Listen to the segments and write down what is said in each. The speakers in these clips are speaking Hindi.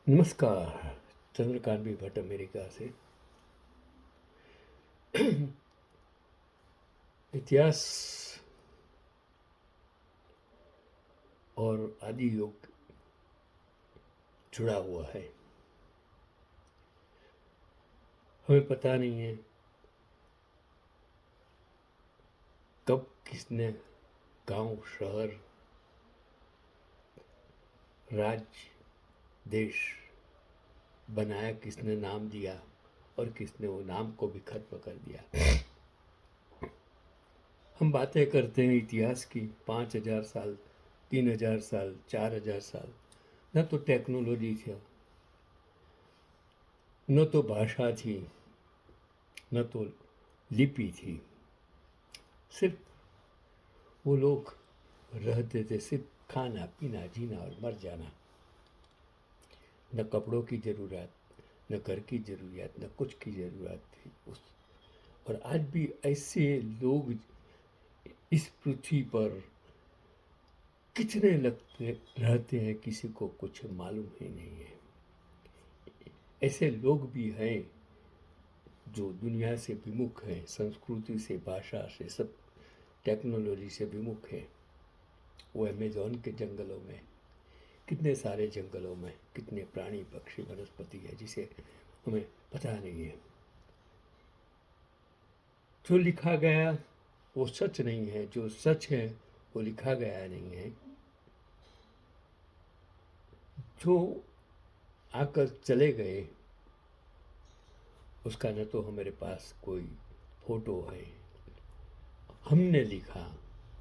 नमस्कार। चंद्रकांत भी भट्ट अमेरिका से। इतिहास और आदि योग जुड़ा हुआ है। हमें पता नहीं है कब किसने गांव, शहर, राज्य, देश बनाया, किसने नाम दिया और किसने वो नाम को भी खत्म कर दिया। हम बातें करते हैं इतिहास की, 5,000 साल, 3,000 साल, 4,000 साल। न तो टेक्नोलॉजी था, न तो भाषा थी, न तो लिपि थी। सिर्फ वो लोग रहते थे, सिर्फ खाना पीना, जीना और मर जाना। न कपड़ों की ज़रूरत, न घर की ज़रूरत, न कुछ की ज़रूरत थी उस। और आज भी ऐसे लोग इस पृथ्वी पर कितने लगते रहते हैं, किसी को कुछ मालूम ही नहीं है। ऐसे लोग भी हैं जो दुनिया से विमुख हैं, संस्कृति से, भाषा से, सब टेक्नोलॉजी से विमुख हैं। वो अमेज़न के जंगलों में, कितने सारे जंगलों में कितने प्राणी, पक्षी, वनस्पति है जिसे हमें पता नहीं है। जो लिखा गया वो सच नहीं है, जो सच है वो लिखा गया नहीं है। जो आकर चले गए उसका न तो हमारे पास कोई फोटो है। हमने लिखा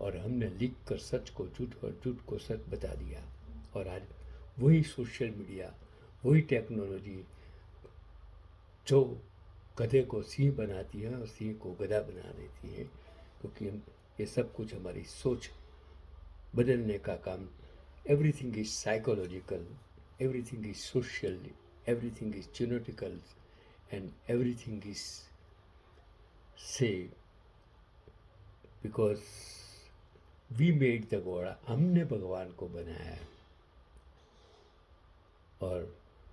और हमने लिख कर सच को झूठ और झूठ को सच बता दिया। और आज वही सोशल मीडिया, वही टेक्नोलॉजी जो गधे को सिंह बनाती है और सिंह को गधा बना देती है, क्योंकि ये सब कुछ हमारी सोच बदलने का काम। Everything is psychological, everything is social, everything is genetical, and everything is say because we made the god. हमने भगवान को बनाया और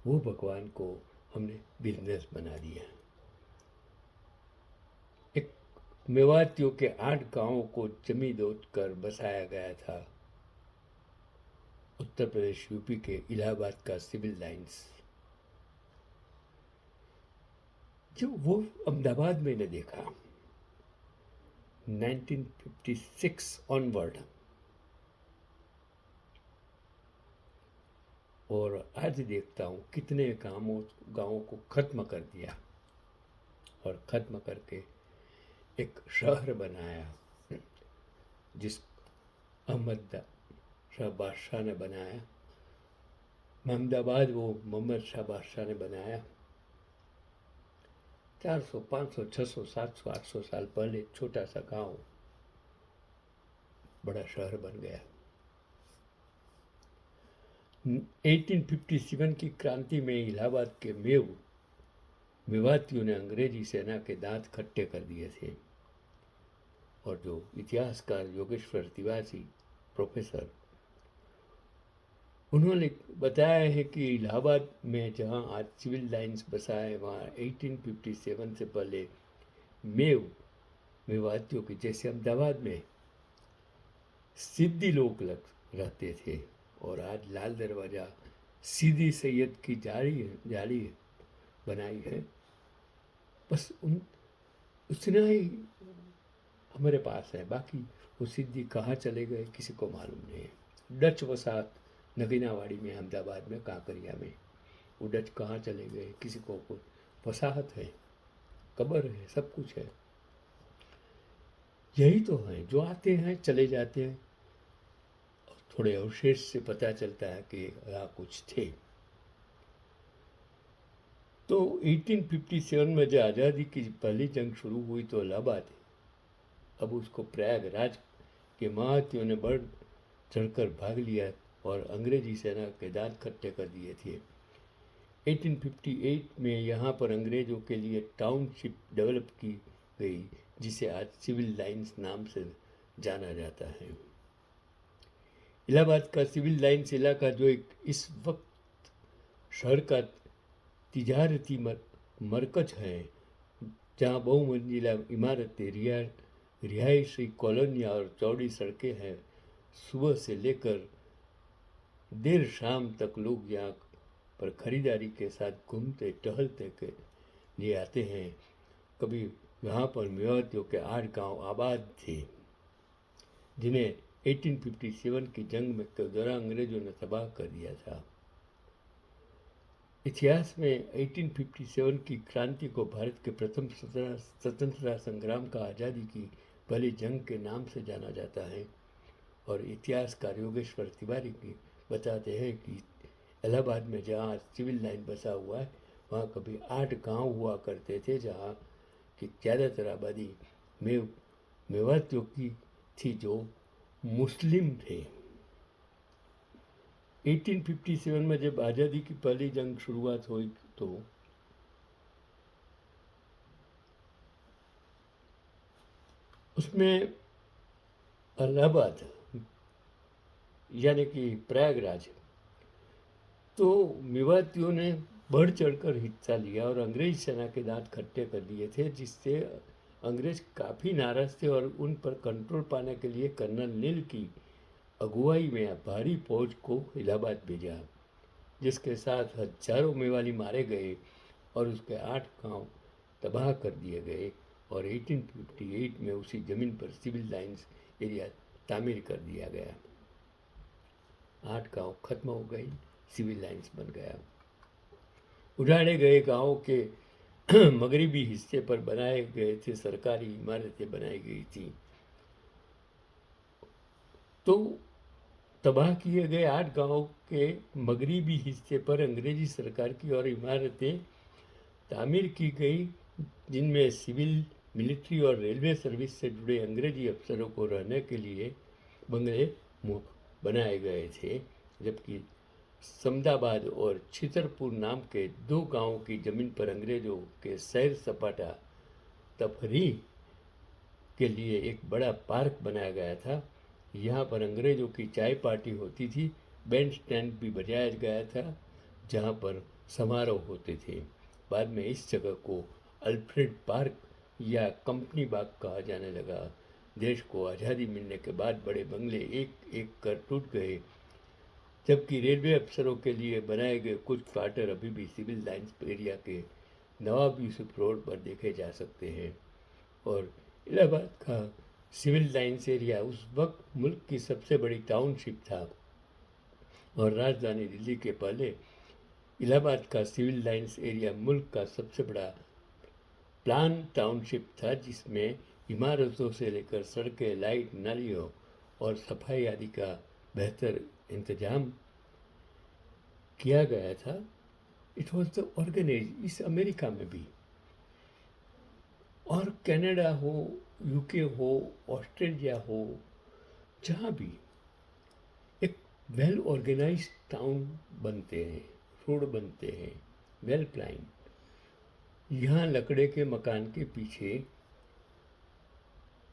वो भगवान को हमने बिजनेस बना दिया। एक मेवातियों के 8 गांवों को जमी दोत कर बसाया गया था उत्तर प्रदेश यूपी के इलाहाबाद का सिविल लाइंस। जो वो अहमदाबाद में ने देखा 1956 ऑनवर्ड, और आज देखता हूँ कितने गांवों को खत्म कर दिया और खत्म करके एक शहर बनाया जिस अहमद शाह बादशाह ने बनाया। अहमदाबाद वो मोहम्मद शाह बादशाह ने बनाया। 400, 500, 600, 700, 800 साल पहले छोटा सा गांव बड़ा शहर बन गया। 1857 की क्रांति में इलाहाबाद के मेवातियों ने अंग्रेजी सेना के दांत खट्टे कर दिए थे। और जो इतिहासकार योगेश्वर तिवारी प्रोफेसर, उन्होंने बताया है कि इलाहाबाद में जहां आज सिविल लाइंस बसा है, वहाँ 1857 से पहले मेवातियों के जैसे अहमदाबाद में सिद्धी लोग रहते थे। और आज लाल दरवाज़ा सीधी सैयद की जाली बनाई है। बस उतना ही हमारे पास है, बाकी वो सिद्धी कहाँ चले गए किसी को मालूम नहीं है। डच वसाहत नगीनावाड़ी में, अहमदाबाद में, कांकरिया में, वो डच कहाँ चले गए किसी को कोई वसाहत है, कब्र है, सब कुछ है। यही तो है, जो आते हैं चले जाते हैं। थोड़े अवशेष से पता चलता है कि यहाँ कुछ थे। तो 1857 में जब आज़ादी की पहली जंग शुरू हुई तो इलाहाबाद, अब उसको प्रयागराज के महातियों ने बढ़ चढ़कर भाग लिया और अंग्रेजी सेना के दांत खट्टे कर दिए थे। 1858 में यहाँ पर अंग्रेज़ों के लिए टाउनशिप डेवलप की गई, जिसे आज सिविल लाइंस नाम से जाना जाता है। इलाहाबाद का सिविल लाइंस इलाका जो इस वक्त शहर का तिजारती मरकज है, जहाँ बहुमंजिला इमारतें, रिहायशी कॉलोनियाँ और चौड़ी सड़कें हैं। सुबह से लेकर देर शाम तक लोग यहाँ पर खरीदारी के साथ घूमते टहलते के लिए आते हैं। कभी यहाँ पर मेवातियों के 8 गांव आबाद थे, जिन्हें 1857 की जंग में के दौरान अंग्रेजों ने तबाह कर दिया था। इतिहास में 1857 की क्रांति को भारत के प्रथम स्वतंत्रता संग्राम का आज़ादी की पहली जंग के नाम से जाना जाता है। और इतिहासकार योगेश्वर तिवारी की बताते हैं कि इलाहाबाद में जहाँ सिविल लाइन बसा हुआ है, वहाँ कभी 8 गांव हुआ करते थे, जहाँ की ज़्यादातर आबादी मेवातियों की थी, जो मुस्लिम थे। 1857 में जब आज़ादी की पहली जंग शुरुआत हुई तो उसमें इलाहाबाद यानी कि प्रयागराज, तो मेवातियों ने बढ़ चढ़कर हिस्सा लिया और अंग्रेज सेना के दांत खट्टे कर दिए थे, जिससे अंग्रेज काफ़ी नाराज थे और उन पर कंट्रोल पाने के लिए कर्नल नील की अगुवाई में भारी फौज को इलाहाबाद भेजा, जिसके साथ हजारों मेवाली मारे गए और उसके 8 गांव तबाह कर दिए गए। और 1858 में उसी ज़मीन पर सिविल लाइंस एरिया तामीर कर दिया गया। 8 गांव खत्म हो गई, सिविल लाइंस बन गया। उजाड़े गए गांवों के मगरबी हिस्से पर बनाए गए थे सरकारी इमारतें बनाई गई थी। तो तबाह किए गए 8 गांवों के मगरबी हिस्से पर अंग्रेजी सरकार की और इमारतें तामीर की गई, जिनमें सिविल, मिलिट्री और रेलवे सर्विस से जुड़े अंग्रेजी अफसरों को रहने के लिए बंगले बनाए गए थे। जबकि समदाबाद और छितरपुर नाम के 2 गांवों की ज़मीन पर अंग्रेज़ों के सैर सपाटा तफरीह के लिए एक बड़ा पार्क बनाया गया था। यहाँ पर अंग्रेज़ों की चाय पार्टी होती थी। बैंड स्टैंड भी बजाया गया था, जहाँ पर समारोह होते थे। बाद में इस जगह को अल्फ्रेड पार्क या कंपनी बाग कहा जाने लगा। देश को आज़ादी मिलने के बाद बड़े बंगले एक एक कर टूट गए, जबकि रेलवे अफसरों के लिए बनाए गए कुछ क्वार्टर अभी भी सिविल लाइंस एरिया के नवाब यूसुफ रोड पर देखे जा सकते हैं। और इलाहाबाद का सिविल लाइंस एरिया उस वक्त मुल्क की सबसे बड़ी टाउनशिप था और राजधानी दिल्ली के पहले इलाहाबाद का सिविल लाइंस एरिया मुल्क का सबसे बड़ा प्लान टाउनशिप था, जिसमें इमारतों से लेकर सड़कें, लाइट, नालियों और सफाई आदि का बेहतर इंतजाम किया गया था। It was the organise. इस अमेरिका में भी और कनाडा हो, यूके हो, ऑस्ट्रेलिया हो, जहाँ भी एक वेल ऑर्गेनाइज टाउन बनते हैं, रोड बनते हैं, वेल प्लान। यहाँ लकड़े के मकान के पीछे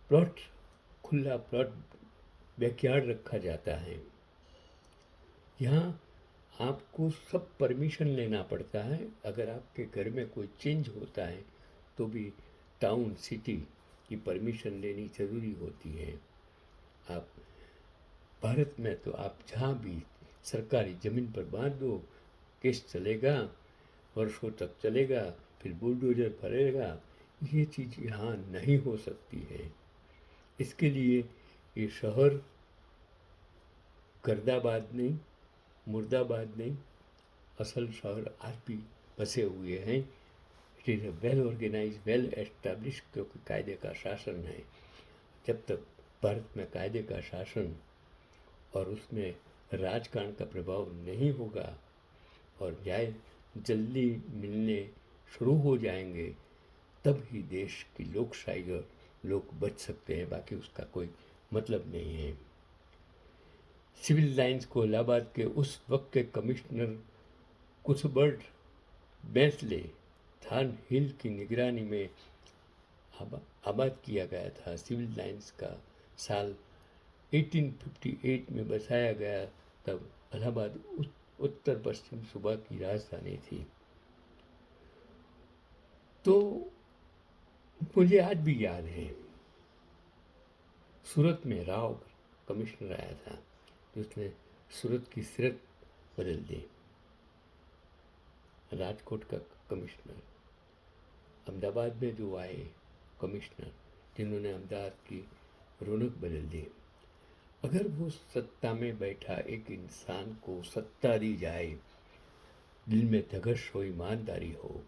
प्लॉट, खुला प्लॉट, बैकयार्ड रखा जाता है। यहाँ आपको सब परमिशन लेना पड़ता है। अगर आपके घर में कोई चेंज होता है तो भी टाउन, सिटी की परमिशन लेनी ज़रूरी होती है। आप भारत में तो आप जहाँ भी सरकारी ज़मीन पर बांध दो, केस चलेगा, वर्षों तक चलेगा, फिर बुलडोजर भरेगा। ये चीज़ यहाँ नहीं हो सकती है। इसके लिए ये शहर गर्दाबाद नहीं, मुर्दाबाद नहीं, असल शहर आज भी बसे हुए हैं। It is a well organise, well establish, क्योंकि कायदे का शासन है। जब तक भारत में कायदे का शासन और उसमें राजकारण का प्रभाव नहीं होगा और न्याय जल्दी मिलने शुरू हो जाएंगे, तब ही देश की लोकशाही और लोग बच सकते हैं। बाकी उसका कोई मतलब नहीं है। सिविल लाइंस को इलाहाबाद के उस वक्त के कमिश्नर कुथबर्ट बेंसले थान हिल की निगरानी में आबाद किया गया था। सिविल लाइंस का साल 1858 में बसाया गया। तब इलाहाबाद उत्तर पश्चिम सूबा की राजधानी थी। तो मुझे आज भी याद है, सूरत में राव कमिश्नर आया था जिसने सूरत की सीरत बदल दी। राजकोट का कमिश्नर, अहमदाबाद में जो आए कमिश्नर, जिन्होंने अहमदाबाद की रौनक बदल दी। अगर वो सत्ता में बैठा एक इंसान को सत्ता दी जाए, दिल में धगश हो, ईमानदारी हो,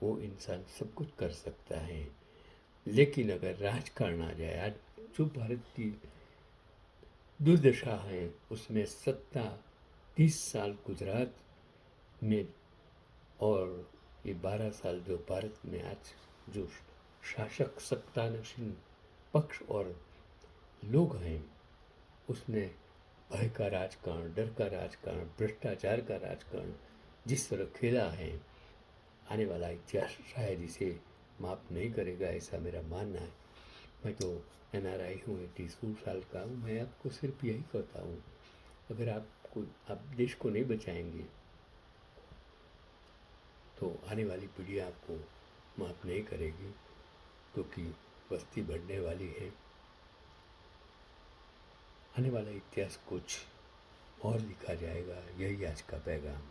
वो इंसान सब कुछ कर सकता है। लेकिन अगर राजकारण आ जाए, आज जो भारत की दुर्दशा है उसमें सत्ता 30 साल गुजरात में और ये 12 साल जो भारत में आज जो शासक सत्तानशीन पक्ष और लोग हैं, उसने भय का राजकारण, डर का राजकारण, भ्रष्टाचार का राजकारण जिस तरह खेला है, आने वाला इतिहास शायद इसे माफ़ नहीं करेगा, ऐसा मेरा मानना है। मैं तो NRI हूँ, 80 साल का हूँ। मैं आपको सिर्फ यही कहता हूँ, अगर आप देश को नहीं बचाएंगे तो आने वाली पीढ़ी आपको माफ़ नहीं करेगी, क्योंकि बस्ती बढ़ने वाली है। आने वाला इतिहास कुछ और लिखा जाएगा। यही आज का पैगाम।